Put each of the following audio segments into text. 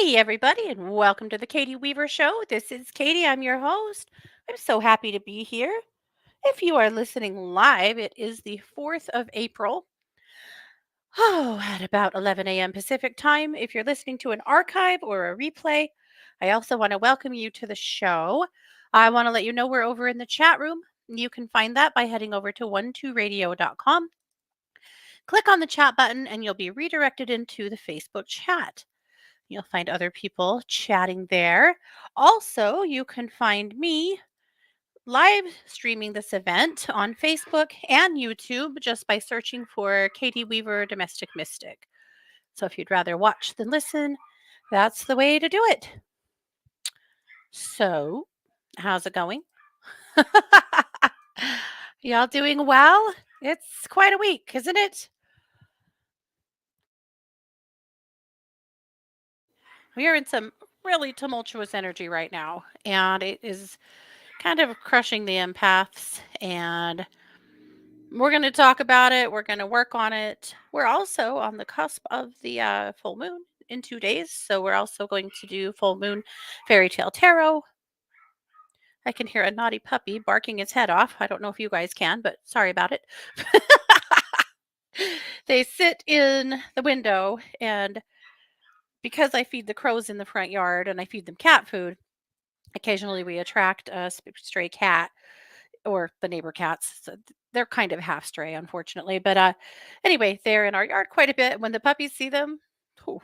Hey, everybody, and welcome to the Katie Weaver Show. This is Katie. I'm your host. I'm so happy to be here. If you are listening live, it is the 4th of April. Oh, at about 11 a.m. Pacific time. If you're listening to an archive or a replay, I also want to welcome you to the show. I want to let you know we're over in the chat room. You can find that by heading over to 12radio.com. Click on the chat button, and you'll be redirected into the Facebook chat. You'll find other people chatting there. Also, you can find me live streaming this event on Facebook and YouTube just by searching for Katie Weaver Domestic Mystic. So if you'd rather watch than listen, that's the way to do it. So, how's it going? Y'all doing well? It's quite a week, isn't it? We are in some really tumultuous energy right now, and it is kind of crushing the empaths. And we're going to talk about it. We're going to work on it. We're also on the cusp of the full moon in 2 days. So we're also going to do full moon fairy tale tarot. I can hear a naughty puppy barking its head off. I don't know if you guys can, but sorry about it. They sit in the window, and because I feed the crows in the front yard and I feed them cat food, occasionally we attract a stray cat or the neighbor cats. So they're kind of half stray, unfortunately. But anyway, they're in our yard quite a bit. When the puppies see them, whew,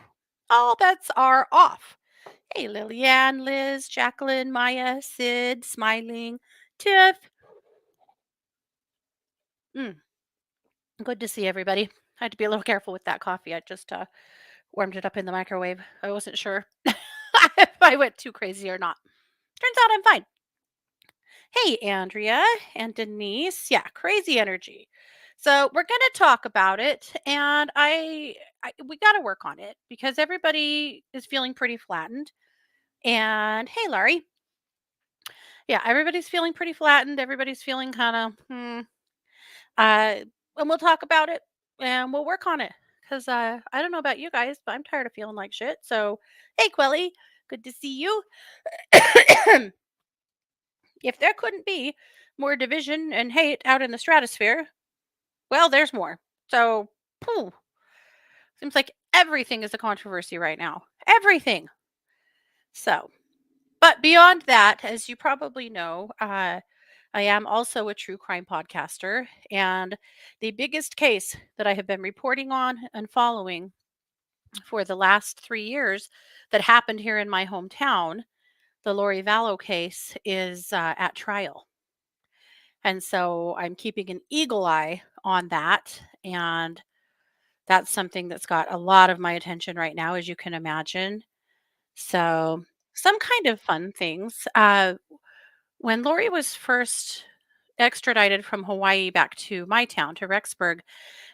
all bets are off. Hey, Lillian, Liz, Jacqueline, Maya, Sid, Smiling, Tiff. Mm, good to see everybody. I had to be a little careful with that coffee. I just warmed it up in the microwave. I wasn't sure if I went too crazy or not. Turns out I'm fine. Hey, Andrea and Denise. Yeah, crazy energy. So we're going to talk about it, and I we got to work on it because everybody is feeling pretty flattened. And hey, Laurie. Yeah, everybody's feeling pretty flattened. Everybody's feeling kind of, uh, and we'll talk about it and we'll work on it because I don't know about you guys, but I'm tired of feeling like shit. So, hey, Quelly, good to see you. If there couldn't be more division and hate out in the stratosphere, well, there's more. So, phew, seems like everything is a controversy right now. Everything. So, but beyond that, as you probably know, I am also a true crime podcaster. And the biggest case that I have been reporting on and following for the last 3 years that happened here in my hometown, the Lori Vallow case, is at trial. And so I'm keeping an eagle eye on that. And that's something that's got a lot of my attention right now, as you can imagine. So, some kind of fun things. When Lori was first extradited from Hawaii back to my town, to Rexburg,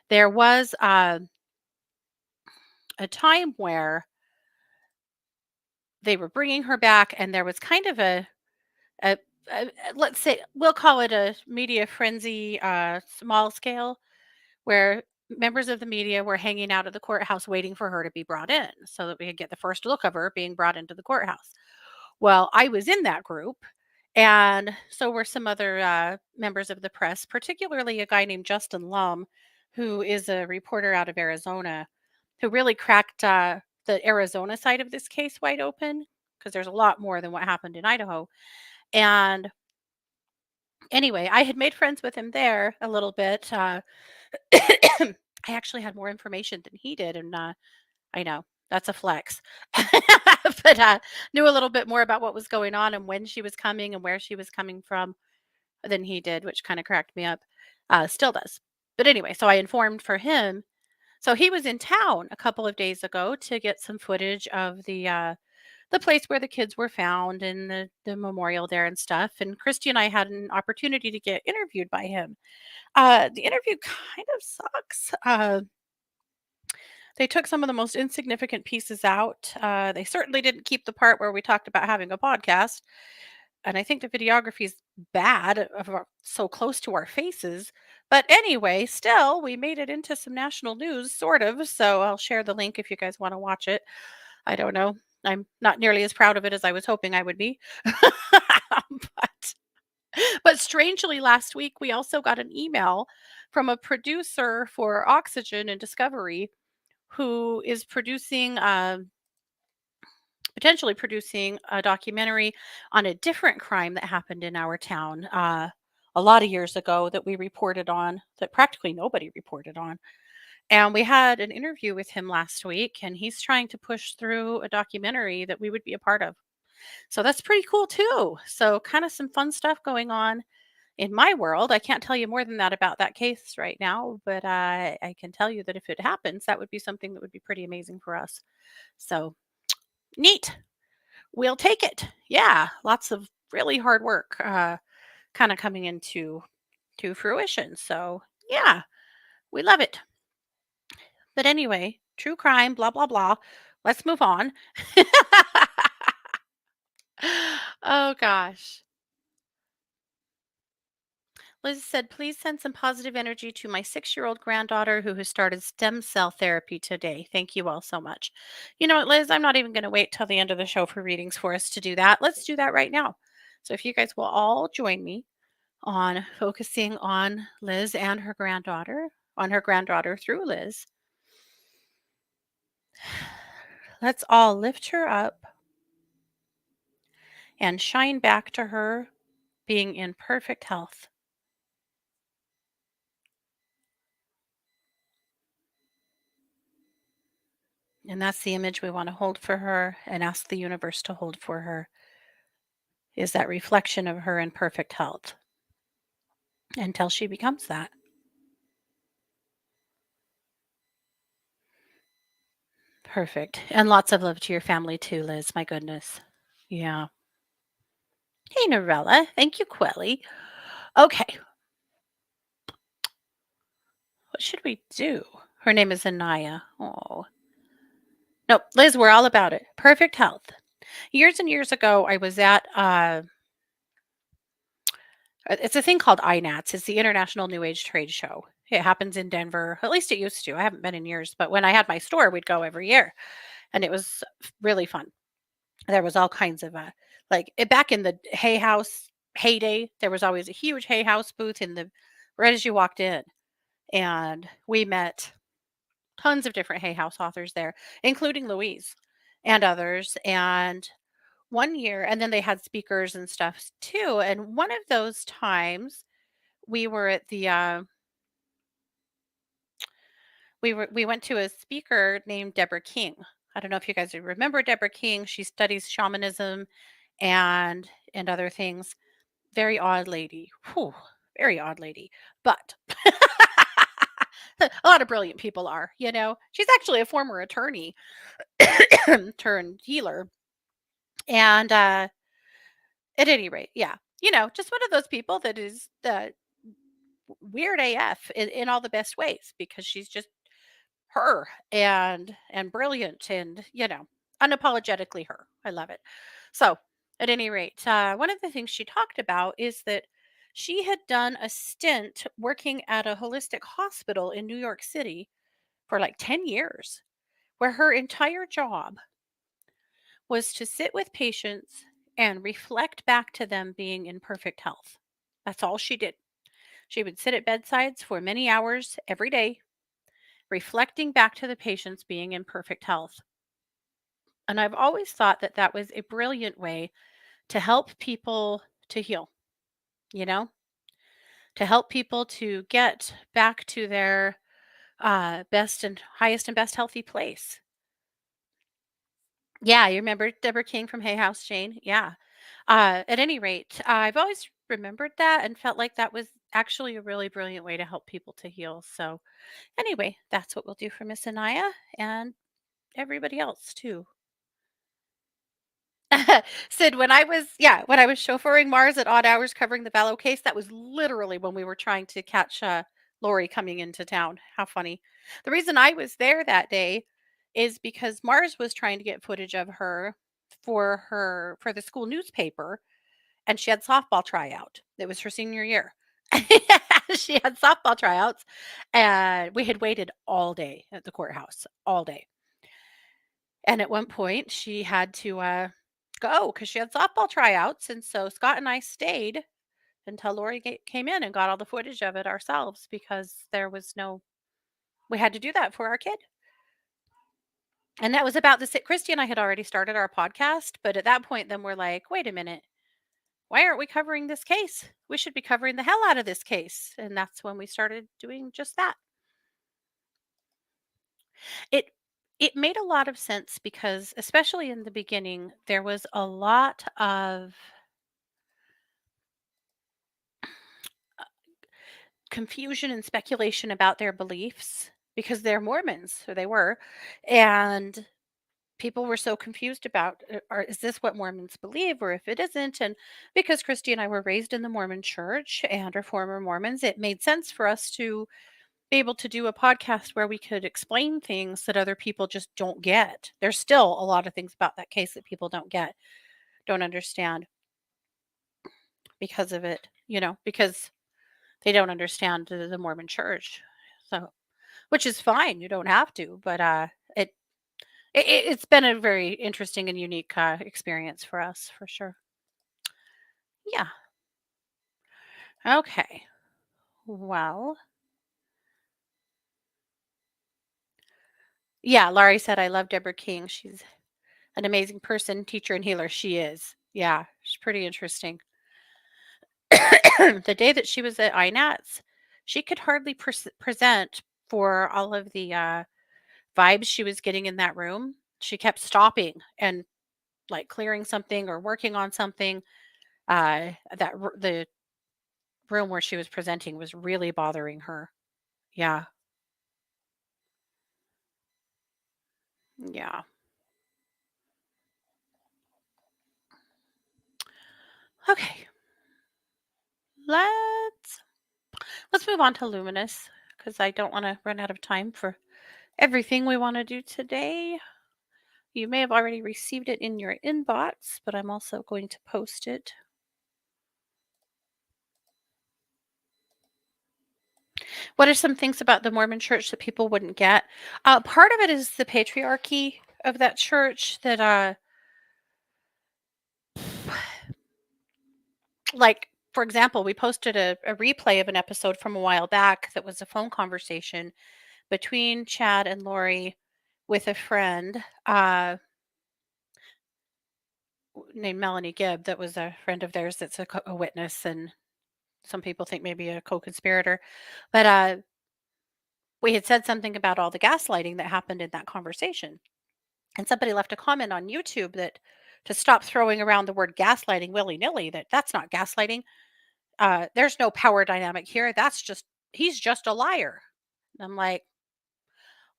there was a time where they were bringing her back, and there was kind of a, let's say, we'll call it a media frenzy, small scale, where members of the media were hanging out at the courthouse waiting for her to be brought in so that we could get the first look of her being brought into the courthouse. Well, I was in that group, and so were some other members of the press, particularly a guy named Justin Lum, who is a reporter out of Arizona, who really cracked the Arizona side of this case wide open because there's a lot more than what happened in Idaho. And anyway, I had made friends with him there a little bit. I actually had more information than he did, and I know that's a flex, but knew a little bit more about what was going on and when she was coming and where she was coming from than he did, which kind of cracked me up. Still does. But anyway, so I informed for him. So he was in town a couple of days ago to get some footage of the place where the kids were found and the memorial there and stuff. And Christy and I had an opportunity to get interviewed by him. The interview kind of sucks. They took some of the most insignificant pieces out. They certainly didn't keep the part where we talked about having a podcast. And I think the videography is bad so close to our faces. But anyway, still, we made it into some national news, sort of. So I'll share the link if you guys want to watch it. I don't know. I'm not nearly as proud of it as I was hoping I would be. but but strangely, last week we also got an email from a producer for Oxygen and Discovery who is potentially producing a documentary on a different crime that happened in our town a lot of years ago that we reported on, that practically nobody reported on. And we had an interview with him last week, and he's trying to push through a documentary that we would be a part of. So that's pretty cool too. So kind of some fun stuff going on in my world. I can't tell you more than that about that case right now, but I can tell you that if it happens, that would be something that would be pretty amazing for us. So neat. We'll take it. Yeah, lots of really hard work kind of coming into to fruition. So yeah, we love it. But anyway, true crime, blah blah blah. Let's move on. Oh gosh. Liz said, please send some positive energy to my 6-year-old granddaughter who has started stem cell therapy today. Thank you all so much. You know what, Liz? I'm not even going to wait till the end of the show for readings for us to do that. Let's do that right now. So if you guys will all join me on focusing on Liz and her granddaughter, on her granddaughter through Liz, let's all lift her up and shine back to her being in perfect health. And that's the image we want to hold for her and ask the universe to hold for her, is that reflection of her in perfect health until she becomes that. Perfect. And lots of love to your family too, Liz. My goodness. Yeah. Hey, Norella. Thank you, Quelly. Okay. What should we do? Her name is Anaya. Oh. No, Liz, we're all about it. Perfect health. Years and years ago, I was at it's a thing called INATS. It's the International New Age Trade Show. It happens in Denver. At least it used to. I haven't been in years, but when I had my store, we'd go every year, and it was really fun. There was all kinds of back in the Hay House heyday. There was always a huge Hay House booth in the right as you walked in, and we met tons of different Hay House authors there, including Louise and others. And one year, and then they had speakers and stuff too. And one of those times, we were at the we went to a speaker named Deborah King. I don't know if you guys remember Deborah King. She studies shamanism and other things. Very odd lady. Whew, very odd lady. But a lot of brilliant people are, you know. She's actually a former attorney turned healer. And at any rate, yeah. You know, just one of those people that is weird AF in all the best ways because she's just her and brilliant and unapologetically her. I love it. So at any rate, one of the things she talked about is that she had done a stint working at a holistic hospital in New York City for like 10 years, where her entire job was to sit with patients and reflect back to them being in perfect health. That's all she did. She would sit at bedsides for many hours every day, reflecting back to the patients being in perfect health. And I've always thought that that was a brilliant way to help people to heal, you know, to help people to get back to their best and highest and best healthy place. Yeah, you remember Deborah King from Hay House, Jane? Yeah. At any rate, I've always remembered that and felt like that was actually a really brilliant way to help people to heal. So, anyway, that's what we'll do for Miss Anaya and everybody else too. Sid, when I was chauffeuring Mars at odd hours covering the Vallow case, that was literally when we were trying to catch Lori coming into town. How funny. The reason I was there that day is because Mars was trying to get footage of her for the school newspaper, and she had softball tryout. It was her senior year. She had softball tryouts, and we had waited all day at the courthouse, all day. And at one point, she had to go because she had softball tryouts. And so Scott and I stayed until Lori came in and got all the footage of it ourselves because there was no, we had to do that for our kid. And that was about Christy and I had already started our podcast. But at that point, then we're like, wait a minute, why aren't we covering this case? We should be covering the hell out of this case. And that's when we started doing just that. It it made a lot of sense because especially in the beginning, there was a lot of confusion and speculation about their beliefs because they're Mormons, or they were, and people were so confused about are is this what Mormons believe or if it isn't? And because Christy and I were raised in the Mormon church and are former Mormons, it made sense for us to be able to do a podcast where we could explain things that other people just don't get. There's still a lot of things about that case that people don't get, don't understand because of it, because they don't understand the Mormon church. So, which is fine, you don't have to, but it, it's been a very interesting and unique experience for us for sure. Yeah. Okay. Well, yeah, Laurie said I love Deborah King. She's an amazing person, teacher, and healer. She is. Yeah, she's pretty interesting. The day that she was at INATS, she could hardly present for all of the vibes she was getting in that room. She kept stopping and like clearing something or working on something. The room where she was presenting was really bothering her. Yeah. Yeah. Okay. Let's let's move on to Luminous because I don't want to run out of time for everything we want to do today. You may have already received it in your inbox, but I'm also going to post it. What are some things about the Mormon church that people wouldn't get? Part of it is the patriarchy of that church that like, for example, we posted a replay of an episode from a while back that was a phone conversation between Chad and Lori with a friend named Melanie Gibb that was a friend of theirs that's a witness, and some people think maybe a co-conspirator. But we had said something about all the gaslighting that happened in that conversation. And somebody left a comment on YouTube that to stop throwing around the word gaslighting willy-nilly, that's not gaslighting. There's no power dynamic here. That's just he's just a liar. And I'm like,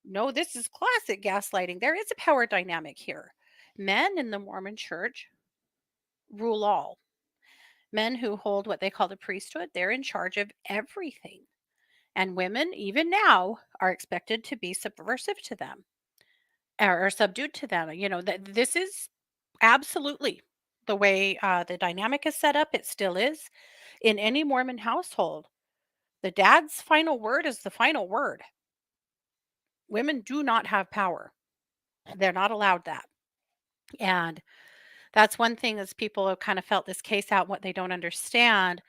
no, this is classic gaslighting. There is a power dynamic here. Men in the Mormon church rule all. Men who hold what they call the priesthood, they're in charge of everything. And women, even now, are expected to be subversive to them or subdued to them. That this is absolutely the way the dynamic is set up. It still is in any Mormon household. The dad's final word is the final word. Women do not have power. They're not allowed that. And that's one thing as people have kind of felt this case out. What they don't understand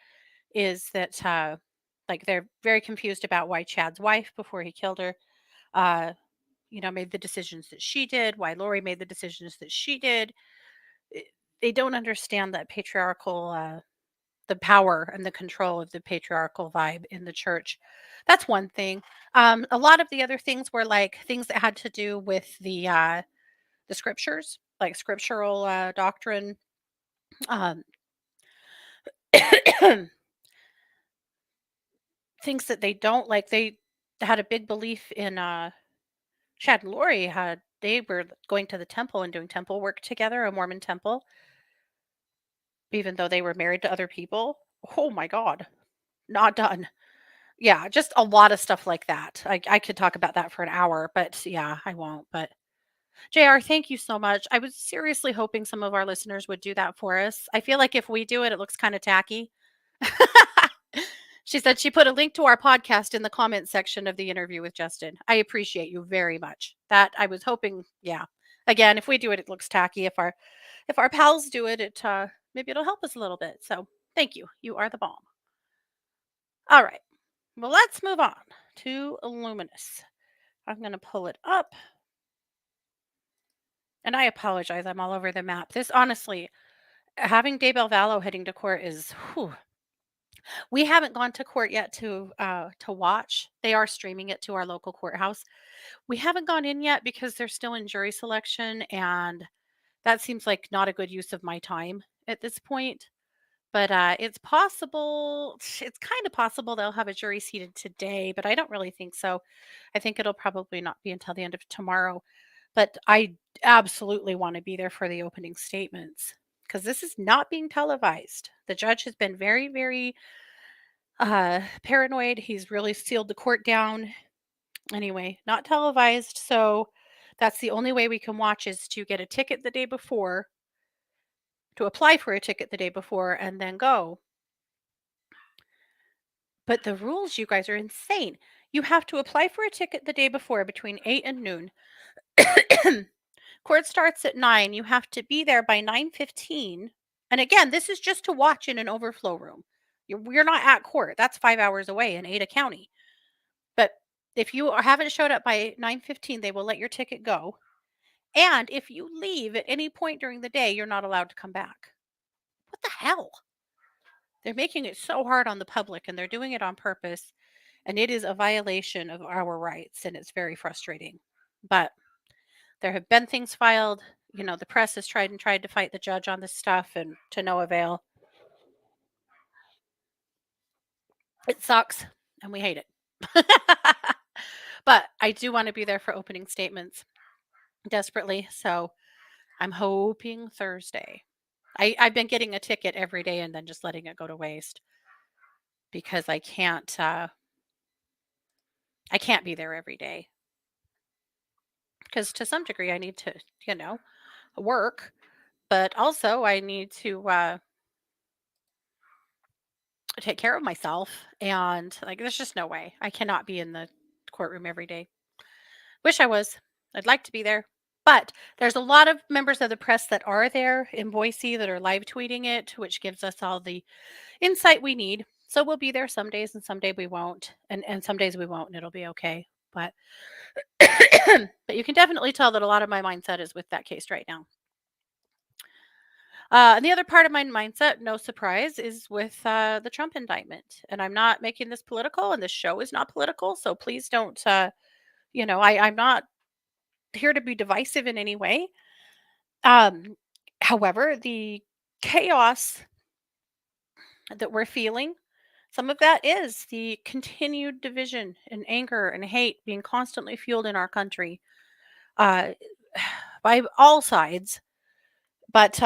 is that, like, they're very confused about why Chad's wife, before he killed her, uh, made the decisions that she did, why Lori made the decisions that she did. Eh, They don't understand that patriarchal, the power and the control of the patriarchal vibe in the church. That's one thing. A lot of the other things were like things that had to do with the scriptures, like scriptural doctrine. Um, things that they don't like. They had a big belief in Chad and Lori had they were going to the temple and doing temple work together, a Mormon temple, even though they were married to other people. Oh my God, not done. Yeah, just a lot of stuff like that. I could talk about that for an hour, but yeah, I won't. But JR, thank you so much. I was seriously hoping some of our listeners would do that for us. I feel like if we do it, it looks kind of tacky. She said she put a link to our podcast in the comment section of the interview with Justin. I appreciate you very much. That I was hoping, yeah, Again, if we do it, it looks tacky. If our pals do it, maybe it'll help us a little bit. So thank you. You are the bomb. All right. Well, let's move on to Luminous. I'm going to pull it up, and I apologize. I'm all over the map. This honestly, having Daybell Vallow heading to court is. Whew. We haven't gone to court yet to watch. They are streaming it to our local courthouse. We haven't gone in yet because they're still in jury selection, and that seems like not a good use of my time at this point. But it's possible. It's kind of possible they'll have a jury seated today, but I don't really think so. I think it'll probably not be until the end of tomorrow. But I absolutely want to be there for the opening statements because this is not being televised. The judge has been very, very paranoid. He's really sealed the court down. Anyway, not televised. So that's the only way we can watch is to get a ticket the day before, to apply for a ticket the day before, and then go. But the rules, you guys, are insane. You have to apply for a ticket the day before between 8 and noon. Court starts at 9. You have to be there by 9:15. And again, this is just to watch in an overflow room. We're not at court. That's 5 hours away in Ada County. But if you haven't showed up by 9:15, they will let your ticket go. And if you leave at any point during the day, you're not allowed to come back. What the hell? They're making it so hard on the public and they're doing it on purpose. And it is a violation of our rights. And it's very frustrating. But there have been things filed. The press has tried to fight the judge on this stuff and to no avail. It sucks and we hate it. But I do want to be there for opening statements desperately. So I'm hoping Thursday. I've been getting a ticket every day and then just letting it go to waste because I can't be there every day. Because to some degree I need to, work, but also I need to take care of myself. And like there's just no way. I cannot be in the courtroom every day. Wish I was. I'd like to be there. But there's a lot of members of the press that are there in Boise that are live tweeting it, which gives us all the insight we need. So we'll be there some days and some days we won't. And some days we won't and it'll be okay. But but you can definitely tell that a lot of my mindset is with that case right now. And the other part of my mindset, no surprise, is with the Trump indictment. And I'm not making this political, and this show is not political. So please don't, I'm not here to be divisive in any way. Um, However, the chaos that we're feeling, some of that is the continued division and anger and hate being constantly fueled in our country uh, by all sides. But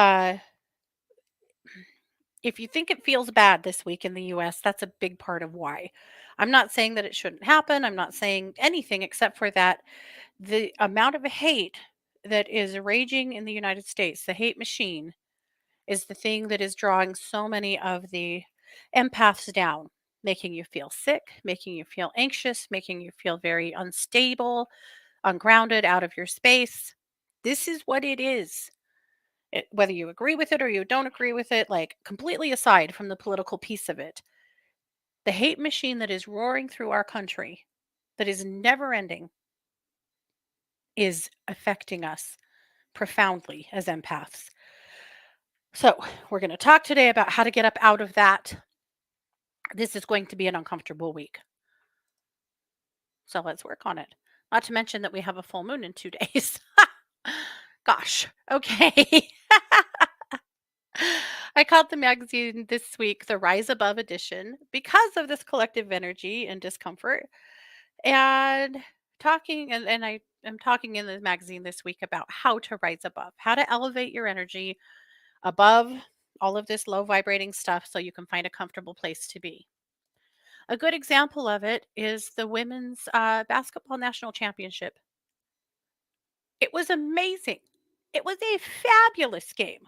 if you think it feels bad this week in the US, that's a big part of why. I'm not saying that it shouldn't happen. I'm not saying anything except for that the amount of hate that is raging in the United States, the hate machine, is the thing that is drawing so many of the empaths down, making you feel sick, making you feel anxious, making you feel very unstable, ungrounded, out of your space. This is what it is. Whether you agree with it or you don't agree with it, like completely aside from the political piece of it, the hate machine that is roaring through our country, that is never ending, is affecting us profoundly as empaths. So, we're going to talk today about how to get up out of that. This is going to be an uncomfortable week. So, let's work on it. Not to mention that we have a full moon in 2 days. Gosh. Okay. I called the magazine this week the Rise Above edition because of this collective energy and discomfort. And I am talking in the magazine this week about how to rise above, how to elevate your energy above all of this low vibrating stuff so you can find a comfortable place to be. A good example of it is the women's basketball national championship. It was amazing. It was a fabulous game.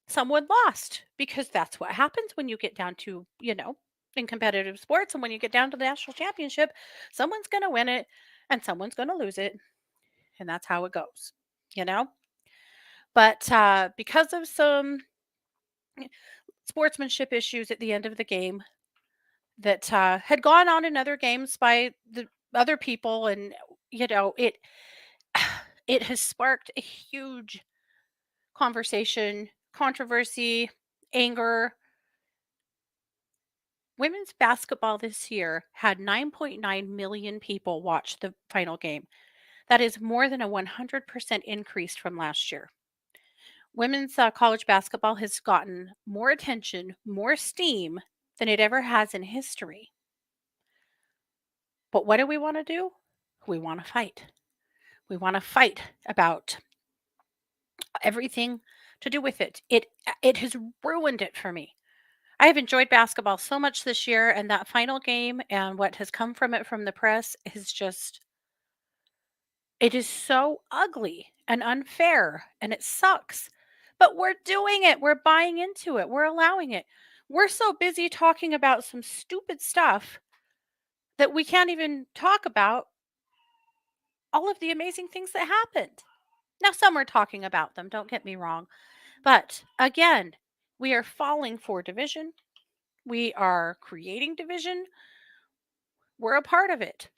Someone lost because that's what happens when you get down to, in competitive sports. And when you get down to the national championship, someone's going to win it and someone's going to lose it. And that's how it goes. you know? But because of some sportsmanship issues at the end of the game that had gone on in other games by the other people, and it it has sparked a huge conversation, controversy, anger. Women's basketball this year had 9.9 million people watch the final game. That is more than a 100% increase from last year. Women's college basketball has gotten more attention, more steam than it ever has in history. But what do we want to do? We want to fight. We want to fight about everything to do with it. It has ruined it for me. I have enjoyed basketball so much this year, and that final game and what has come from it from the press is just, it is so ugly and unfair, and it sucks. But we're doing it. We're buying into it. We're allowing it. We're so busy talking about some stupid stuff that we can't even talk about all of the amazing things that happened. Now, some are talking about them, don't get me wrong. But again, we are falling for division. We are creating division. We're a part of it.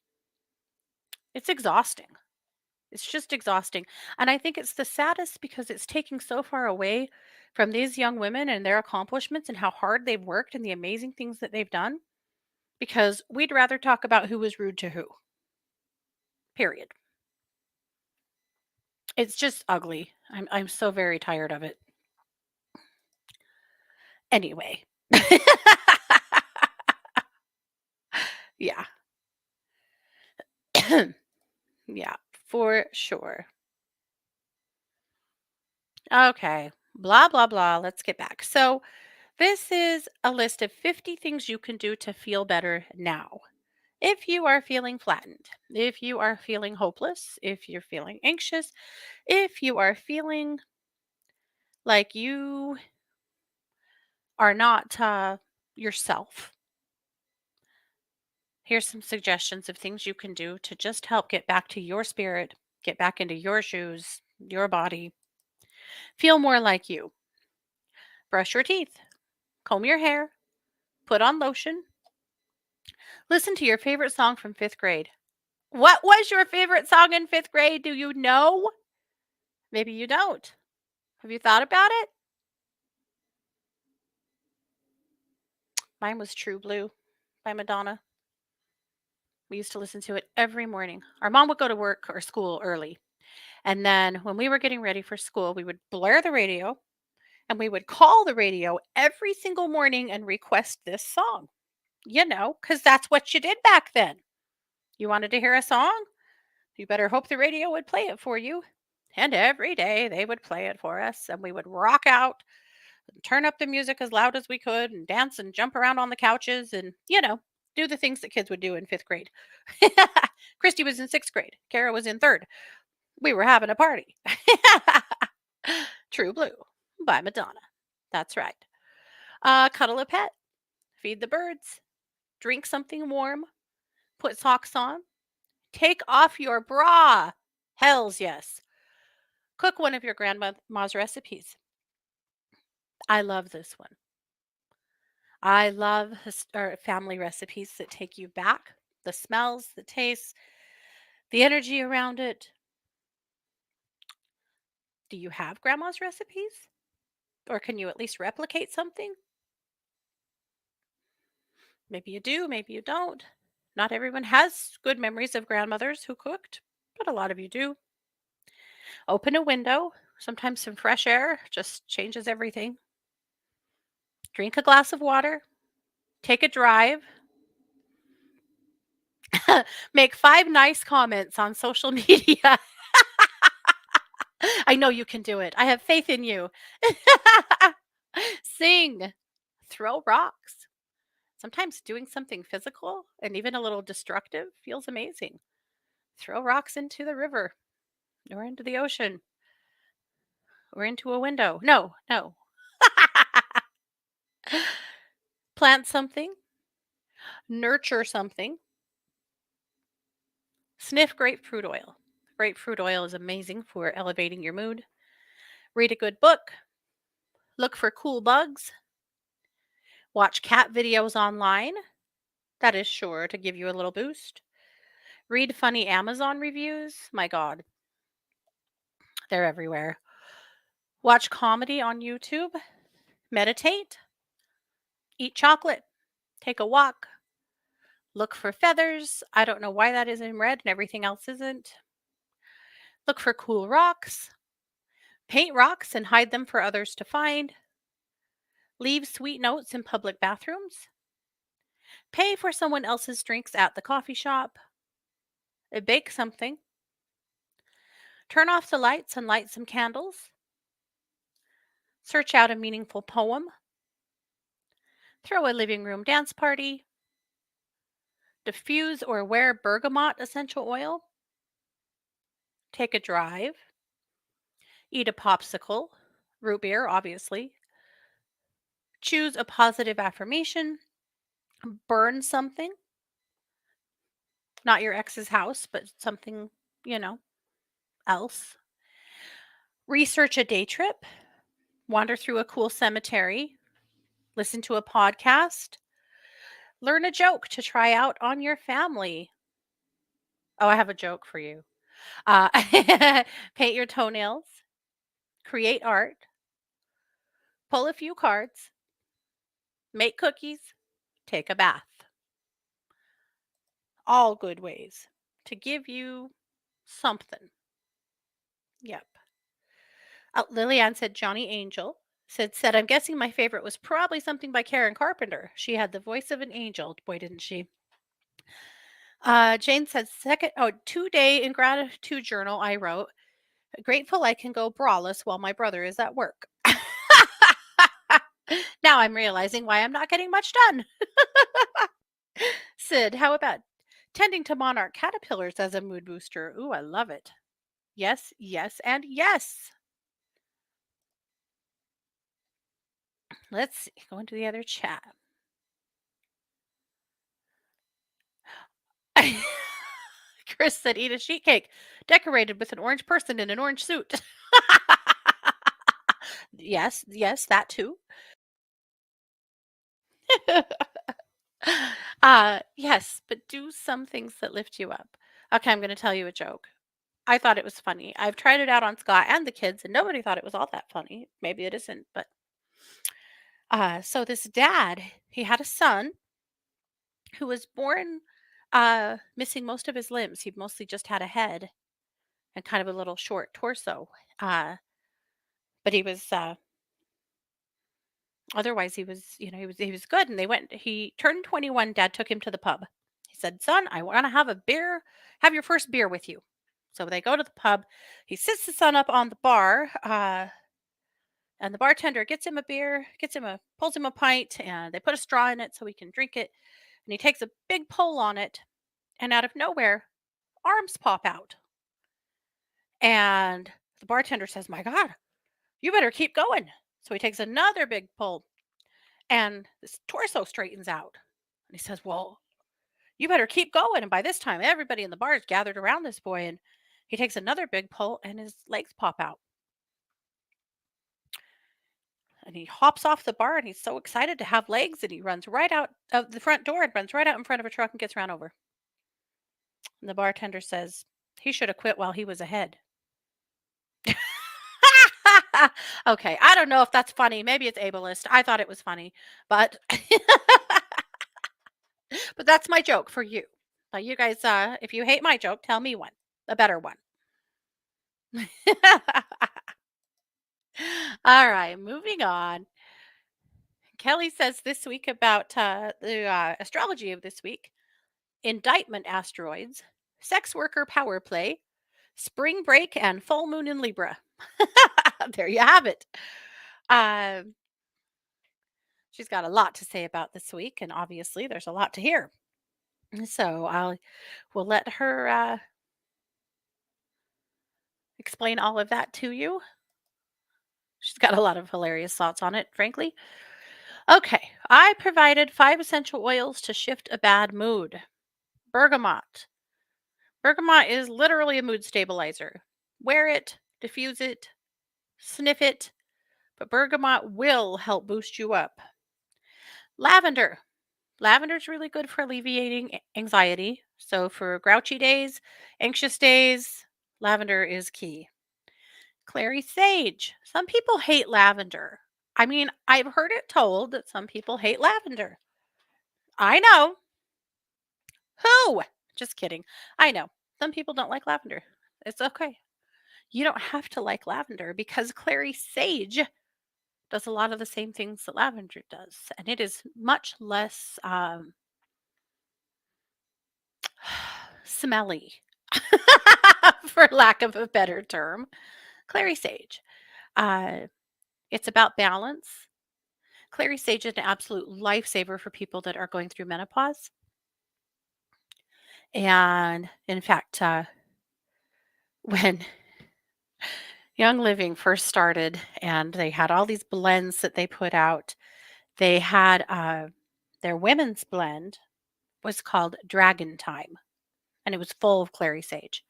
It's exhausting. It's just exhausting. And I think it's the saddest because it's taking so far away from these young women and their accomplishments and how hard they've worked and the amazing things that they've done, because we'd rather talk about who was rude to who. Period. It's just ugly. I'm so very tired of it. Anyway. Yeah. Yeah, for sure. Okay. Blah blah blah. Let's get back. So, this is a list of 50 things you can do to feel better now. If you are feeling flattened, if you are feeling hopeless, if you're feeling anxious, if you are feeling like you are not yourself, here's some suggestions of things you can do to just help get back to your spirit, get back into your shoes, your body, feel more like you. Brush your teeth, comb your hair, put on lotion, listen to your favorite song from fifth grade. What was your favorite song in fifth grade? Do you know? Maybe you don't. Have you thought about it? Mine was True Blue by Madonna. We used to listen to it every morning. Our mom would go to work or school early. And then when we were getting ready for school, we would blare the radio and we would call the radio every single morning and request this song, because that's what you did back then. You wanted to hear a song? You better hope the radio would play it for you. And every day they would play it for us, and we would rock out and turn up the music as loud as we could and dance and jump around on the couches and, do the things that kids would do in fifth grade. Christy was in sixth grade. Kara was in third. We were having a party. True Blue by Madonna. That's right. Cuddle a pet, feed the birds, drink something warm, put socks on, take off your bra. Hells yes. Cook one of your grandma's recipes. I love this one. I love family recipes that take you back. The smells, the tastes, the energy around it. Do you have grandma's recipes? Or can you at least replicate something? Maybe you do, maybe you don't. Not everyone has good memories of grandmothers who cooked, but a lot of you do. Open a window. Sometimes some fresh air just changes everything. Drink a glass of water. Take a drive. Make 5 nice comments on social media. I know you can do it. I have faith in you. Sing. Throw rocks. Sometimes doing something physical and even a little destructive feels amazing. Throw rocks into the river or into the ocean or into a window. No, no. Plant something, nurture something, sniff grapefruit oil. Grapefruit oil is amazing for elevating your mood. Read a good book. Look for cool bugs. Watch cat videos online. That is sure to give you a little boost. Read funny Amazon reviews. My God, they're everywhere. Watch comedy on YouTube. Meditate. Eat chocolate. Take a walk. Look for feathers. I don't know why that is in red and everything else isn't. Look for cool rocks. Paint rocks and hide them for others to find. Leave sweet notes in public bathrooms. Pay for someone else's drinks at the coffee shop. Bake something. Turn off the lights and light some candles. Search out a meaningful poem. Throw a living room dance party. Diffuse or wear bergamot essential oil. Take a drive. Eat a popsicle. Root beer, obviously. Choose a positive affirmation. Burn something. Not your ex's house, but something, you know, else. Research a day trip. Wander through a cool cemetery. Listen to a podcast. Learn a joke to try out on your family. Oh, I have a joke for you. Uh, paint your toenails. Create art. Pull a few cards. Make cookies. Take a bath. All good ways to give you something. Yep. Lillian said Johnny Angel. Said, I'm guessing my favorite was probably something by Karen Carpenter. She had the voice of an angel. Boy, didn't she? Jane said, 2-day ingratitude journal I wrote. Grateful I can go braless while my brother is at work. Now I'm realizing why I'm not getting much done. Sid, how about tending to monarch caterpillars as a mood booster? Ooh, I love it. Yes, yes, and yes. Let's see, go into the other chat. Chris said, eat a sheet cake decorated with an orange person in an orange suit. Yes, yes, that too. Yes, but do some things that lift you up. Okay, I'm going to tell you a joke. I thought it was funny. I've tried it out on Scott and the kids, and nobody thought it was all that funny. Maybe it isn't, but so this dad, he had a son who was born missing most of his limbs. He mostly just had a head and kind of a little short torso. Uh, but he was otherwise he was good. And he turned 21. Dad took him to the pub. He said, "Son, I want to have a beer. Have your first beer with you." So they go to the pub. He sits the son up on the bar. And the bartender gets him a beer, pulls him a pint, and they put a straw in it so he can drink it. And he takes a big pull on it, and out of nowhere, arms pop out. And the bartender says, "My God, you better keep going." So he takes another big pull, and his torso straightens out. And he says, "Well, you better keep going." And by this time, everybody in the bar is gathered around this boy, and he takes another big pull, and his legs pop out. And he hops off the bar and he's so excited to have legs and he runs right out of the front door and runs right out in front of a truck and gets run over. And the bartender says, he should have quit while he was ahead. Okay, I don't know if that's funny. Maybe it's ableist. I thought it was funny, but but that's my joke for you. You guys, if you hate my joke, tell me one, a better one. All right, moving on. Kelly says this week about the astrology of this week: indictment asteroids, sex worker power play, spring break, and full moon in Libra. There you have it. Um, she's got a lot to say about this week, and obviously there's a lot to hear. So we'll let her explain all of that to you. She's got a lot of hilarious thoughts on it, frankly. Okay, I provided 5 essential oils to shift a bad mood: bergamot, Bergamot is literally a mood stabilizer. Wear it, diffuse it, sniff it, but bergamot will help boost you up. Lavender. Lavender's really good for alleviating anxiety. So for grouchy days, anxious days, lavender is key. Clary sage. Some people hate lavender. I mean, I've heard it told that some people hate lavender. I know. Who? Just kidding. I know. Some people don't like lavender. It's okay. You don't have to like lavender because clary sage does a lot of the same things that lavender does, and it is much less smelly, for lack of a better term. Clary sage. Uh, it's about balance. Clary sage is an absolute lifesaver for people that are going through menopause. And in fact, when Young Living first started and they had all these blends that they put out, they had their women's blend was called Dragon Time, and it was full of clary sage.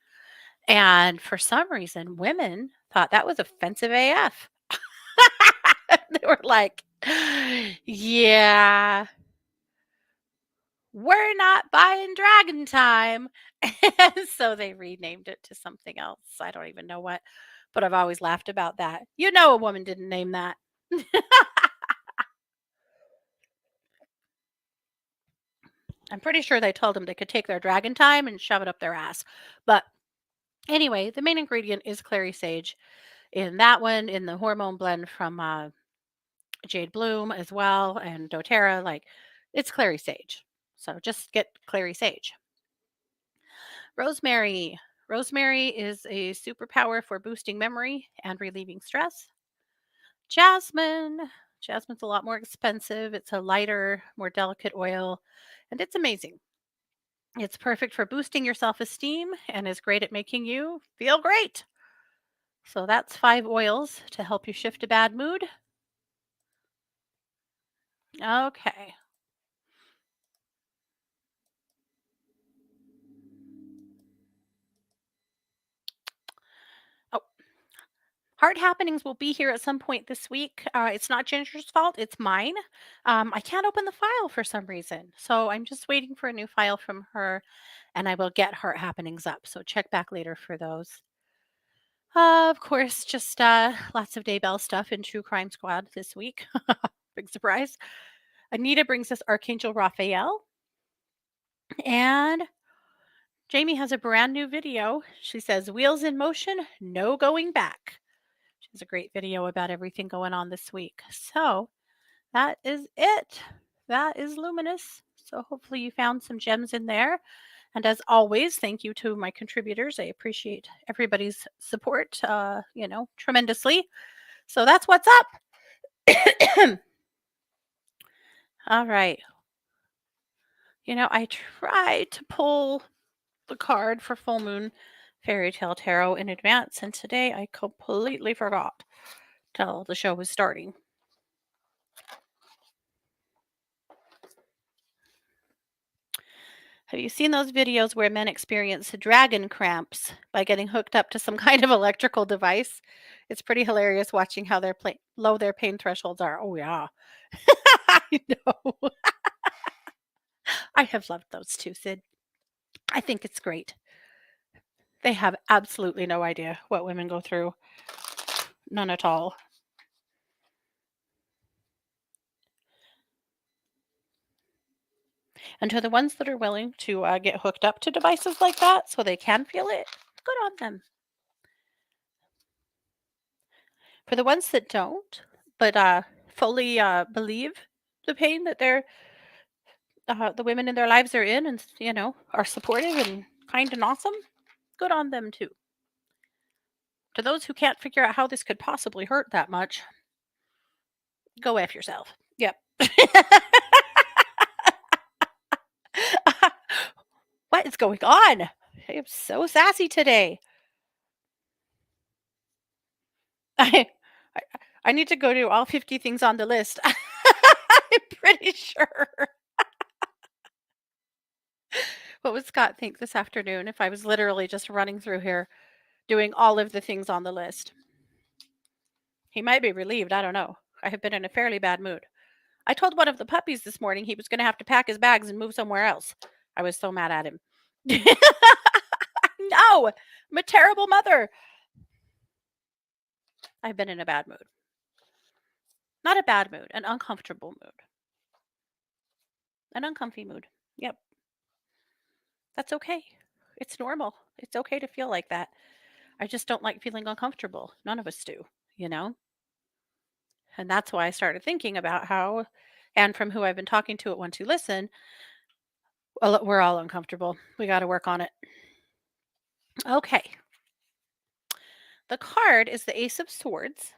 And for some reason, women thought that was offensive AF. They were like, yeah, we're not buying Dragon Time. And so they renamed it to something else. I don't even know what, but I've always laughed about that. You know, a woman didn't name that. I'm pretty sure they told them they could take their Dragon Time and shove it up their ass. But anyway, the main ingredient is clary sage. In that one, in the hormone blend from Jade Bloom as well and doTERRA, like it's clary sage. So just get clary sage. Rosemary. Rosemary is a superpower for boosting memory and relieving stress. Jasmine. Jasmine's a lot more expensive. It's a lighter, more delicate oil, and it's amazing. It's perfect for boosting your self esteem and is great at making you feel great. So that's 5 oils to help you shift a bad mood. Okay. Oh, Heart Happenings will be here at some point this week. It's not Ginger's fault, it's mine. I can't open the file for some reason. So I'm just waiting for a new file from her and I will get Heart Happenings up. So check back later for those. Of course, just lots of Daybell stuff in True Crime Squad this week. Big surprise. Anita brings us Archangel Raphael. And Jamie has a brand new video. She says, Wheels in motion, no going back. She has a great video about everything going on this week. So that is it. That is Luminous. So hopefully you found some gems in there. And as always, thank you to my contributors. I appreciate everybody's support, tremendously. So that's what's up. All right. I tried to pull the card for Full Moon Fairy Tale Tarot in advance, and today I completely forgot till the show was starting. Have you seen those videos where men experience dragon cramps by getting hooked up to some kind of electrical device? It's pretty hilarious watching how low their pain thresholds are. Oh, yeah. I know. I have loved those too, Sid. I think it's great. They have absolutely no idea what women go through. None at all. And to the ones that are willing to get hooked up to devices like that so they can feel it, good on them. For the ones that don't, but fully believe the pain that the women in their lives are in, and are supportive and kind and awesome, good on them too. To those who can't figure out how this could possibly hurt that much, go F yourself. Yep. What is going on? I am so sassy today. I, I I need to go to all 50 things on the list. I'm pretty sure. What would Scott think this afternoon if I was literally just running through here doing all of the things on the list? He might be relieved. I don't know. I have been in a fairly bad mood. I told one of the puppies this morning he was going to have to pack his bags and move somewhere else. I was so mad at him. No, I'm a terrible mother. I've been in a bad mood. Not a bad mood, an uncomfortable mood. An uncomfy mood. Yep. That's okay. It's normal. It's okay to feel like that. I just don't like feeling uncomfortable. None of us do, you know? And that's why I started thinking about how, and from who I've been talking to at One to Listen, well, we're all uncomfortable. We got to work on it. Okay. The card is the Ace of Swords.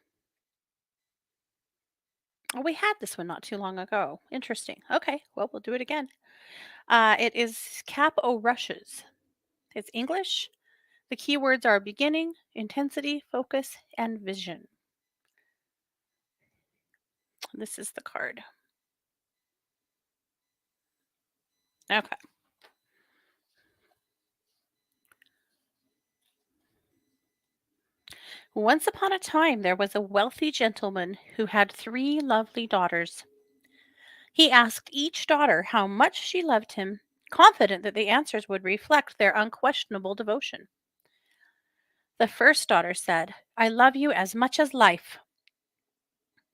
Oh, we had this one not too long ago. Interesting. Okay. Well, we'll do it again. It is Cap o' Rushes. It's English. The keywords are beginning, intensity, focus, and vision. This is the card. Okay. Once upon a time, there was a wealthy gentleman who had three lovely daughters. He asked each daughter how much she loved him, confident that the answers would reflect their unquestionable devotion. The first daughter said, "I love you as much as life."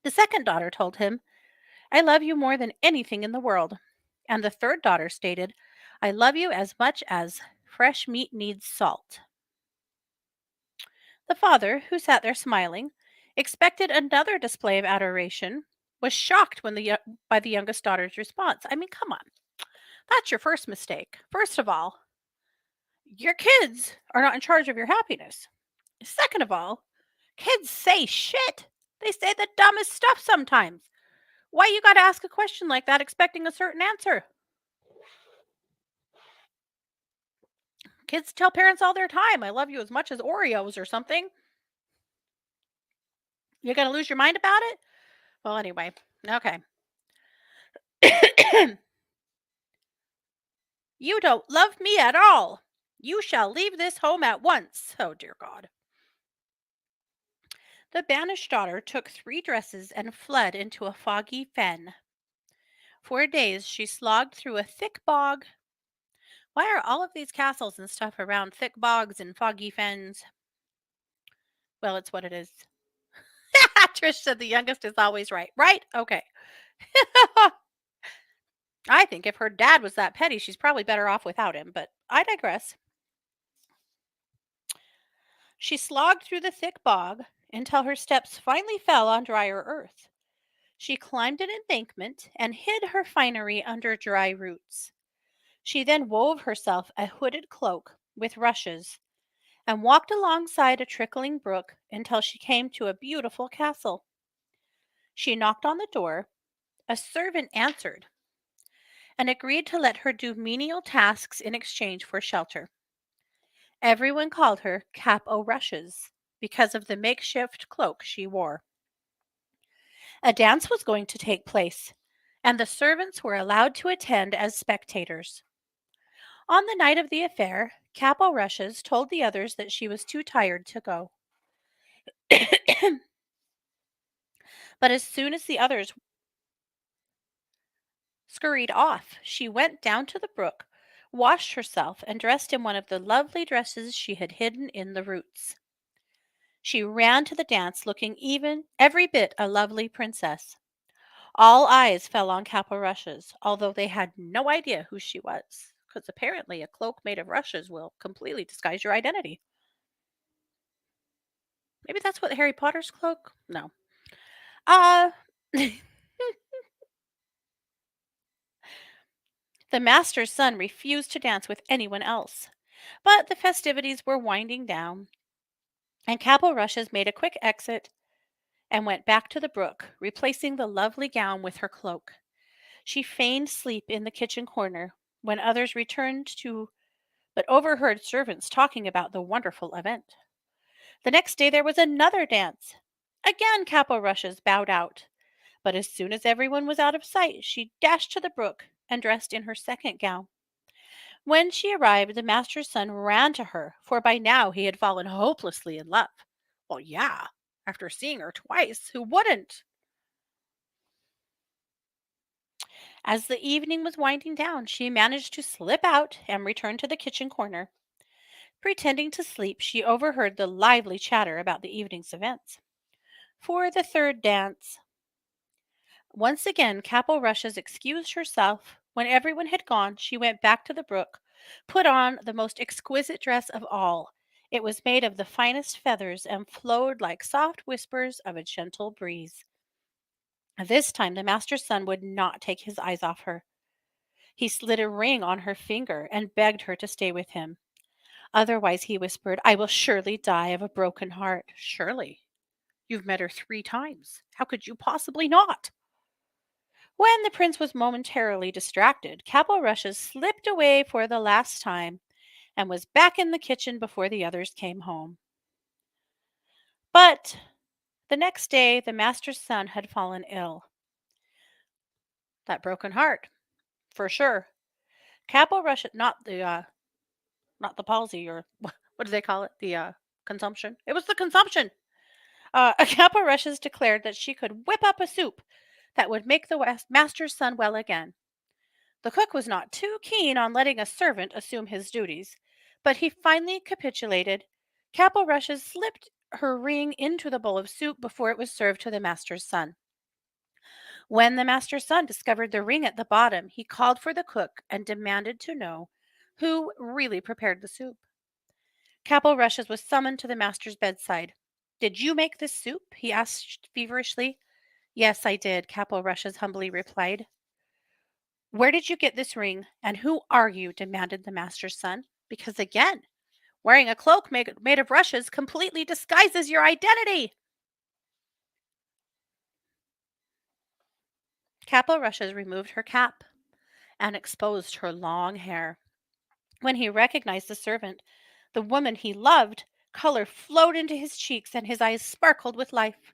The second daughter told him, "I love you more than anything in the world." And the third daughter stated, "I love you as much as fresh meat needs salt." The father, who sat there smiling, expected another display of adoration, was shocked by the youngest daughter's response. I mean, come on. That's your first mistake. First of all, your kids are not in charge of your happiness. Second of all, kids say shit. They say the dumbest stuff sometimes. Why you got to ask a question like that expecting a certain answer? Kids tell parents all their time, "I love you as much as Oreos" or something. You're going to lose your mind about it? Well, anyway. Okay. "You don't love me at all. You shall leave this home at once." Oh, dear God. The banished daughter took three dresses and fled into a foggy fen. For days she slogged through a thick bog. Why are all of these castles and stuff around thick bogs and foggy fens? Well, it's what it is. Trish said the youngest is always right. Right? Okay. I think if her dad was that petty, she's probably better off without him, but I digress. She slogged through the thick bog until her steps finally fell on drier earth. She climbed an embankment and hid her finery under dry roots. She then wove herself a hooded cloak with rushes and walked alongside a trickling brook until she came to a beautiful castle. She knocked on the door. A servant answered and agreed to let her do menial tasks in exchange for shelter. Everyone called her Cap o' Rushes because of the makeshift cloak she wore. A dance was going to take place, and the servants were allowed to attend as spectators. On the night of the affair, Cap o' Rushes told the others that she was too tired to go. But as soon as the others scurried off, she went down to the brook, washed herself, and dressed in one of the lovely dresses she had hidden in the roots. She ran to the dance looking even every bit a lovely princess. All eyes fell on Cap o' Rushes, although they had no idea who she was, because apparently a cloak made of rushes will completely disguise your identity. Maybe that's what Harry Potter's cloak? No. Uh The master's son refused to dance with anyone else. But the festivities were winding down, and Cap o' Rushes made a quick exit and went back to the brook, replacing the lovely gown with her cloak. She feigned sleep in the kitchen corner when others returned to, but overheard servants talking about the wonderful event. The next day there was another dance. Again Cap o' Rushes bowed out, but as soon as everyone was out of sight, she dashed to the brook and dressed in her second gown. When she arrived, the master's son ran to her, for by now he had fallen hopelessly in love. Well, yeah, after seeing her twice, who wouldn't? As the evening was winding down, she managed to slip out and return to the kitchen corner. Pretending to sleep, she overheard the lively chatter about the evening's events. For the third dance, once again, Capel Rushes excused herself. When everyone had gone, she went back to the brook, put on the most exquisite dress of all. It was made of the finest feathers and flowed like soft whispers of a gentle breeze. This time, the master's son would not take his eyes off her. He slid a ring on her finger and begged her to stay with him. Otherwise, he whispered, I will surely die of a broken heart. Surely. You've met her 3 times. How could you possibly not? When the prince was momentarily distracted, Capel Rushes slipped away for the last time and was back in the kitchen before the others came home. But the next day, the master's son had fallen ill. That broken heart, for sure. Capel Rushes, not the palsy, or what do they call it? The consumption. It was the consumption. Capel Rushes declared that she could whip up a soup that would make the master's son well again. The cook was not too keen on letting a servant assume his duties, but he finally capitulated. Capel Rushes slipped her ring into the bowl of soup before it was served to the master's son. When the master's son discovered the ring at the bottom, he called for the cook and demanded to know who really prepared the soup. Capel Rushes was summoned to the master's bedside. Did you make this soup? He asked feverishly. Yes, I did, Capel Rushes humbly replied. Where did you get this ring, and who are you? Demanded the master's son. Because again, wearing a cloak made of rushes completely disguises your identity. Capel Rushes removed her cap and exposed her long hair. When he recognized the servant, the woman he loved, color flowed into his cheeks and his eyes sparkled with life.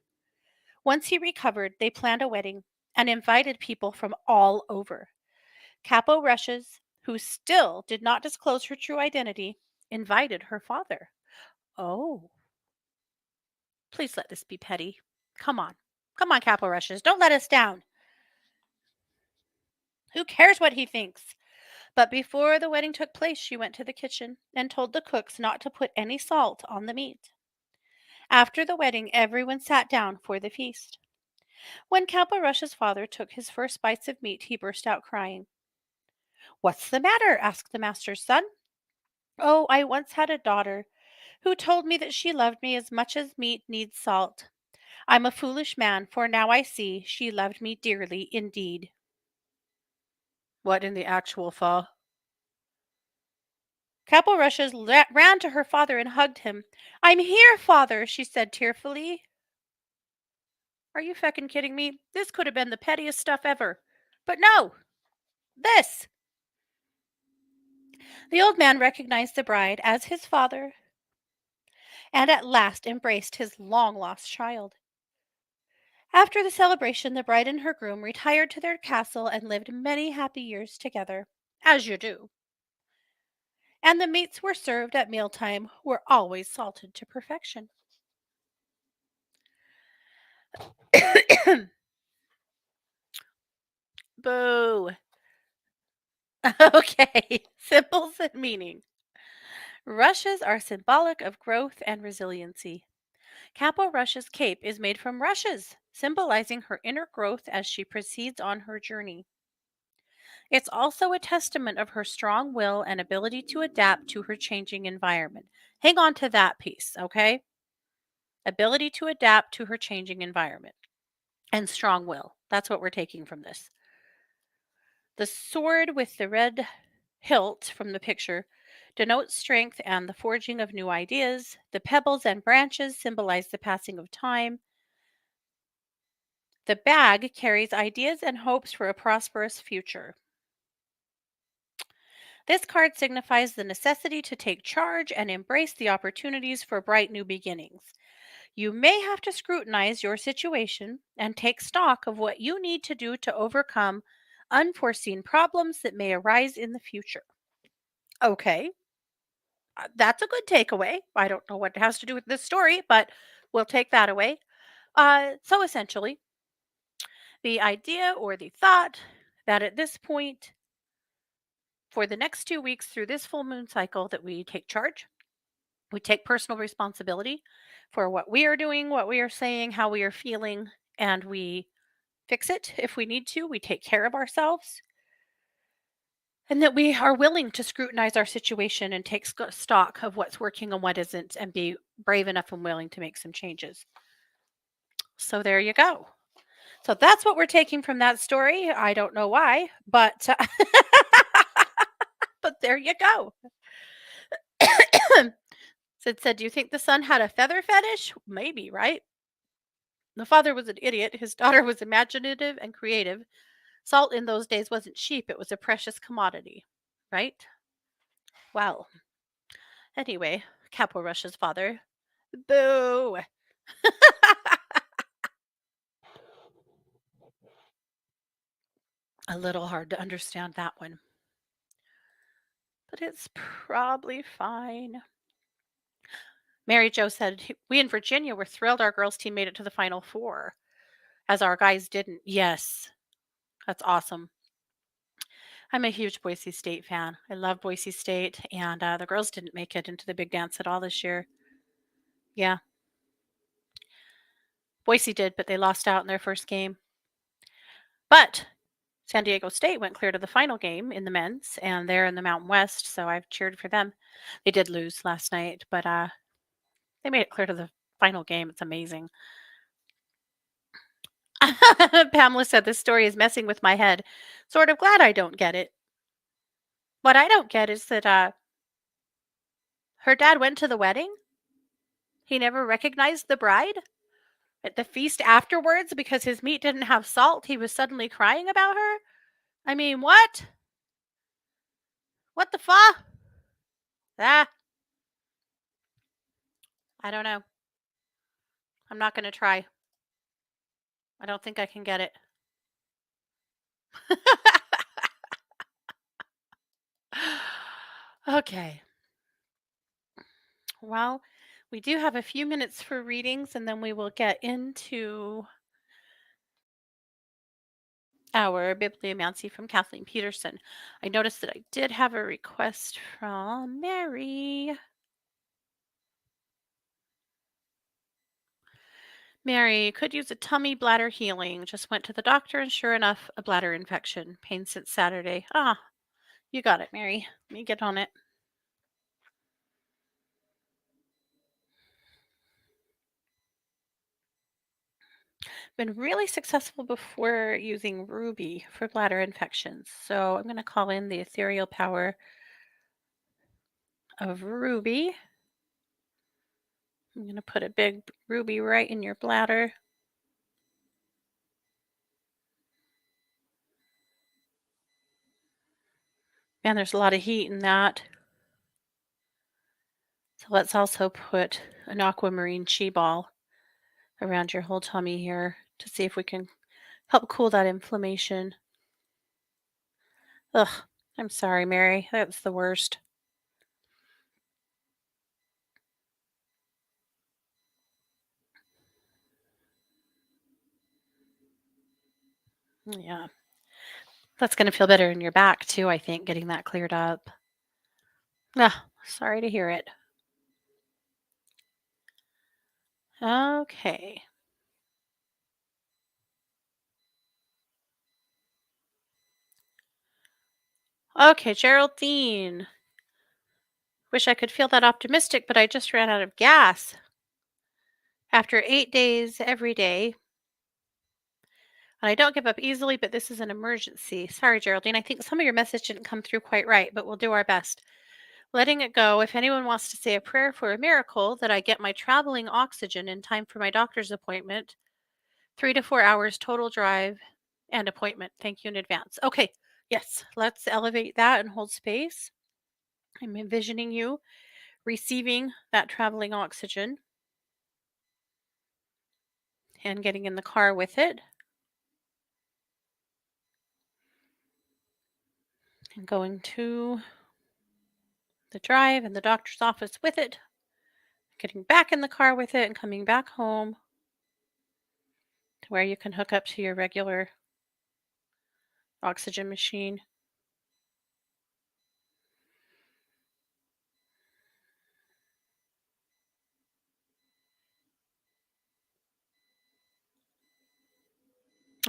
Once he recovered, they planned a wedding and invited people from all over. Capo Rushes, who still did not disclose her true identity, invited her father. Oh, please let this be petty. Come on. Come on, Capo Rushes. Don't let us down. Who cares what he thinks? But before the wedding took place, she went to the kitchen and told the cooks not to put any salt on the meat. After the wedding, everyone sat down for the feast. When Capo Rush's father took his first bites of meat, he burst out crying. What's the matter? Asked the master's son. Oh, I once had a daughter who told me that she loved me as much as meat needs salt. I'm a foolish man, for now I see she loved me dearly indeed. What in the actual fall? Capo Rushes ran to her father and hugged him. I'm here, father, she said tearfully. Are you feckin' kidding me? This could have been the pettiest stuff ever. But no, this. The old man recognized the bride as his father and at last embraced his long lost child. After the celebration, the bride and her groom retired to their castle and lived many happy years together, as you do. And the meats were served at mealtime were always salted to perfection. Boo. Okay, symbols and meaning. Rushes are symbolic of growth and resiliency. Capo Rush's cape is made from rushes, symbolizing her inner growth as she proceeds on her journey. It's also a testament of her strong will and ability to adapt to her changing environment. Hang on to that piece, okay? Ability to adapt to her changing environment and strong will. That's what we're taking from this. The sword with the red hilt from the picture denotes strength and the forging of new ideas. The pebbles and branches symbolize the passing of time. The bag carries ideas and hopes for a prosperous future. This card signifies the necessity to take charge and embrace the opportunities for bright new beginnings. You may have to scrutinize your situation and take stock of what you need to do to overcome unforeseen problems that may arise in the future. Okay. That's a good takeaway. I don't know what it has to do with this story, but we'll take that away. So essentially, the idea or the thought that at this point, for the next 2 weeks through this full moon cycle, that we take charge, we take personal responsibility for what we are doing, what we are saying, how we are feeling, and we fix it if we need to. We take care of ourselves, and that we are willing to scrutinize our situation and take stock of what's working and what isn't, and be brave enough and willing to make some changes. So there you go. So that's what we're taking from that story. I don't know why, but but there you go. Sid said, "Do you think the son had a feather fetish? Maybe, right? The father was an idiot. His daughter was imaginative and creative. Salt in those days wasn't cheap, it was a precious commodity, right? Well, anyway, Capo Rush's father. Boo! A little hard to understand that one, but it's probably fine." Mary Jo said, "We in Virginia were thrilled our girls' team made it to the Final Four, as our guys didn't." Yes, that's awesome. I'm a huge Boise State fan. I love Boise State, and the girls didn't make it into the big dance at all this year. Yeah, Boise did, but they lost out in their first game. But San Diego State went clear to the final game in the men's, and they're in the Mountain West, so I've cheered for them. They did lose last night, but they made it clear to the final game. It's amazing. Pamela said this story is messing with my head. Sort of glad I don't get it. What I don't get is that her dad went to the wedding. He never recognized the bride at the feast afterwards because his meat didn't have salt. He was suddenly crying about her. I mean, what? What the fuck? Ah, I don't know. I'm not going to try. I don't think I can get it. Okay. Well, we do have a few minutes for readings, and then we will get into our bibliomancy from Kathleen Peterson. I noticed that I did have a request from Mary. Mary could use a tummy bladder healing. Just went to the doctor, and sure enough, a bladder infection. Pain since Saturday. Ah, you got it, Mary. Let me get on it. Been really successful before using ruby for bladder infections. So I'm going to call in the ethereal power of ruby. I'm going to put a big ruby right in your bladder. Man, there's a lot of heat in that. So let's also put an aquamarine chi ball around your whole tummy here to see if we can help cool that inflammation. Ugh, I'm sorry, Mary. That's the worst. Yeah. That's going to feel better in your back too, I think, getting that cleared up. Ah, sorry to hear it. Okay. Okay, Geraldine. Wish I could feel that optimistic, but I just ran out of gas. After 8 days every day, and I don't give up easily, but this is an emergency. Sorry, Geraldine. I think some of your message didn't come through quite right, but we'll do our best. Letting it go. If anyone wants to say a prayer for a miracle that I get my traveling oxygen in time for my doctor's appointment, 3 to 4 hours total drive and appointment. Thank you in advance. Okay. Yes. Let's elevate that and hold space. I'm envisioning you receiving that traveling oxygen and getting in the car with it and going to The drive and the doctor's office with it, getting back in the car with it, and coming back home to where you can hook up to your regular oxygen machine.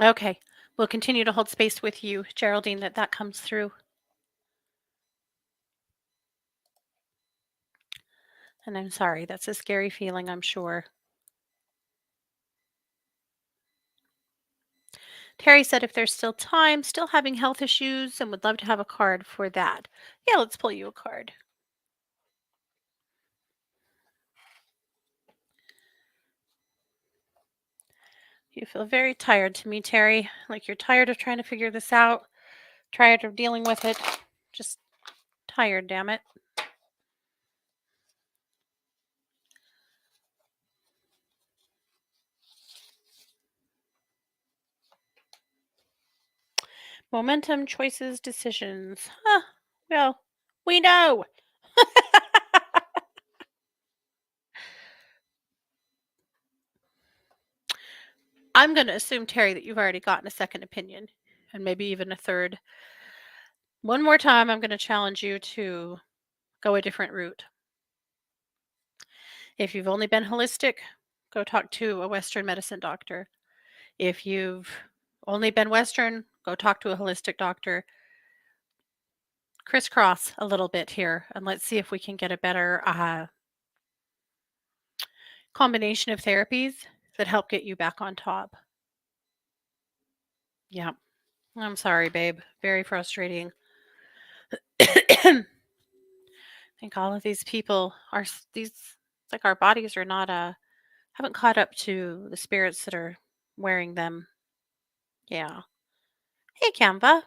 Okay. We'll continue to hold space with you, Geraldine, that comes through. And I'm sorry. That's a scary feeling, I'm sure. Terry said if there's still time, still having health issues, and would love to have a card for that. Yeah, let's pull you a card. You feel very tired to me, Terry. Like you're tired of trying to figure this out, tired of dealing with it. Just tired, damn it. Momentum, choices, decisions. Huh. Well, we know. I'm going to assume, Terry, that you've already gotten a second opinion and maybe even a third. One more time, I'm going to challenge you to go a different route. If you've only been holistic, go talk to a Western medicine doctor. If you've only been Western, go talk to a holistic doctor. Crisscross a little bit here, and let's see if we can get a better combination of therapies that help get you back on top. Yeah, I'm sorry, babe. Very frustrating. I think all of these people are these. It's like our bodies are not haven't caught up to the spirits that are wearing them. Yeah. Hey, Canva.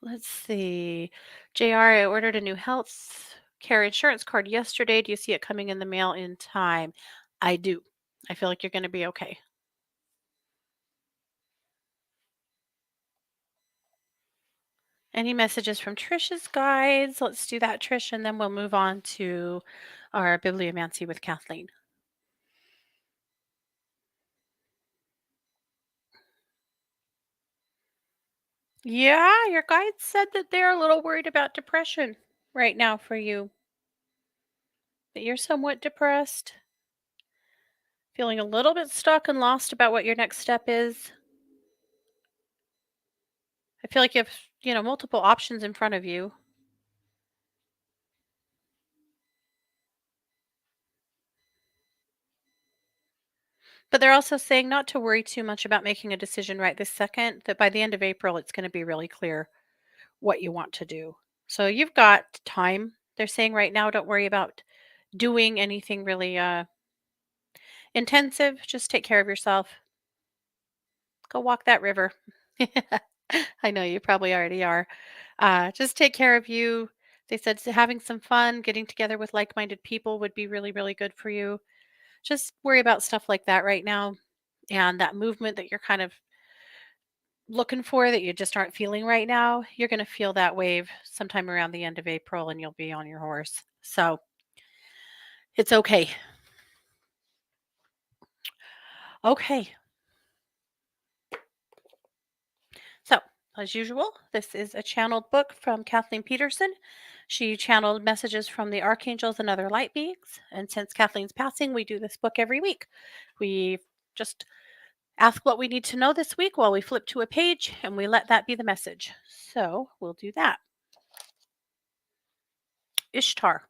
Let's see. JR, I ordered a new health care insurance card yesterday. Do you see it coming in the mail in time? I do. I feel like you're going to be okay. Any messages from Trisha's guides? Let's do that, Trish, and then we'll move on to our bibliomancy with Kathleen. Yeah, your guides said that they're a little worried about depression right now for you. That you're somewhat depressed, feeling a little bit stuck and lost about what your next step is. I feel like you have, multiple options in front of you. But they're also saying not to worry too much about making a decision right this second, that by the end of April, it's going to be really clear what you want to do. So you've got time. They're saying right now, don't worry about doing anything really intensive. Just take care of yourself. Go walk that river. I know you probably already are. Just take care of you. They said having some fun, getting together with like minded people would be really, really good for you. Just worry about stuff like that right now. And that movement that you're kind of looking for that you just aren't feeling right now, you're going to feel that wave sometime around the end of April and you'll be on your horse. So it's okay. Okay. So, as usual, this is a channeled book from Kathleen Peterson. She channeled messages from the archangels and other light beings. And since Kathleen's passing, we do this book every week. We just ask what we need to know this week while we flip to a page and we let that be the message. So, we'll do that. Ishtar.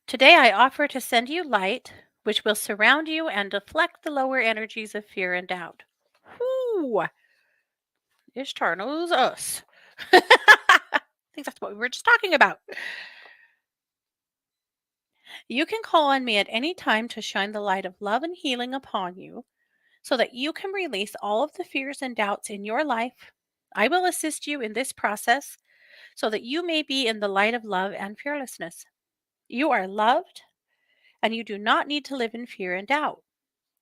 Today I offer to send you light, which will surround you and deflect the lower energies of fear and doubt. Whoo! Ishtar knows us. I think that's what we were just talking about. You can call on me at any time to shine the light of love and healing upon you so that you can release all of the fears and doubts in your life. I will assist you in this process so that you may be in the light of love and fearlessness. You are loved and you do not need to live in fear and doubt.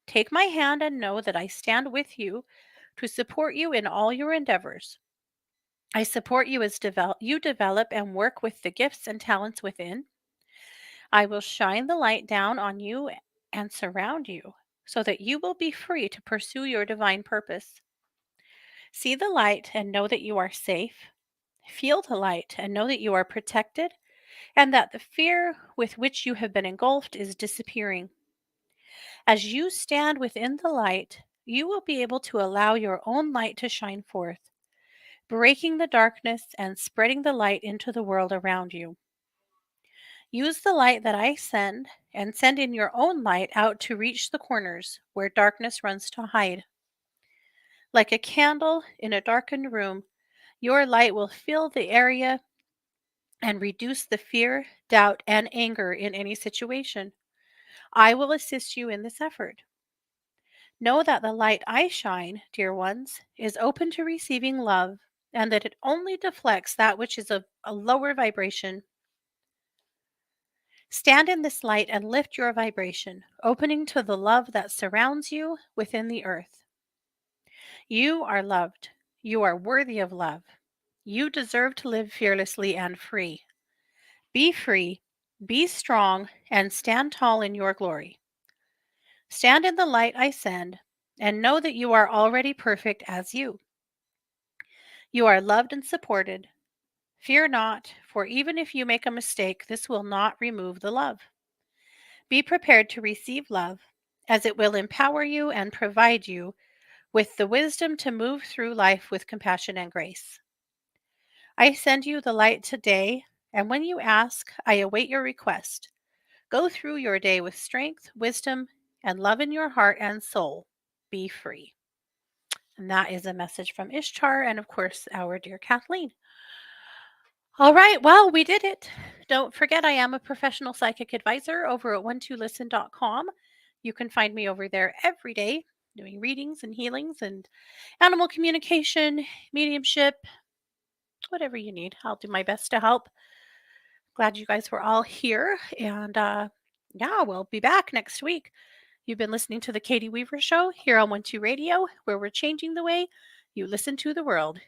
Take my hand and know that I stand with you to support you in all your endeavors. I support you as you develop and work with the gifts and talents within. I will shine the light down on you and surround you so that you will be free to pursue your divine purpose. See the light and know that you are safe. Feel the light and know that you are protected and that the fear with which you have been engulfed is disappearing. As you stand within the light, you will be able to allow your own light to shine forth, breaking the darkness and spreading the light into the world around you. Use the light that I send and send in your own light out to reach the corners where darkness runs to hide. Like a candle in a darkened room, your light will fill the area and reduce the fear, doubt, and anger in any situation. I will assist you in this effort. Know that the light I shine, dear ones, is open to receiving love and that it only deflects that which is of a lower vibration. Stand in this light and lift your vibration, opening to the love that surrounds you within the earth. You are loved. You are worthy of love. You deserve to live fearlessly and free, be strong, and stand tall in your glory. Stand in the light I send, and know that you are already perfect as you. You are loved and supported. Fear not, for even if you make a mistake, this will not remove the love. Be prepared to receive love, as it will empower you and provide you with the wisdom to move through life with compassion and grace. I send you the light today, and when you ask, I await your request. Go through your day with strength, wisdom, and love in your heart and soul. Be free. And that is a message from Ishtar and, of course, our dear Kathleen. All right, well, we did it. Don't forget, I am a professional psychic advisor over at one2listen.com. You can find me over there every day doing readings and healings and animal communication, mediumship, whatever you need. I'll do my best to help. Glad you guys were all here. And yeah, we'll be back next week. You've been listening to The Katie Weaver Show here on 12 Radio, where we're changing the way you listen to the world.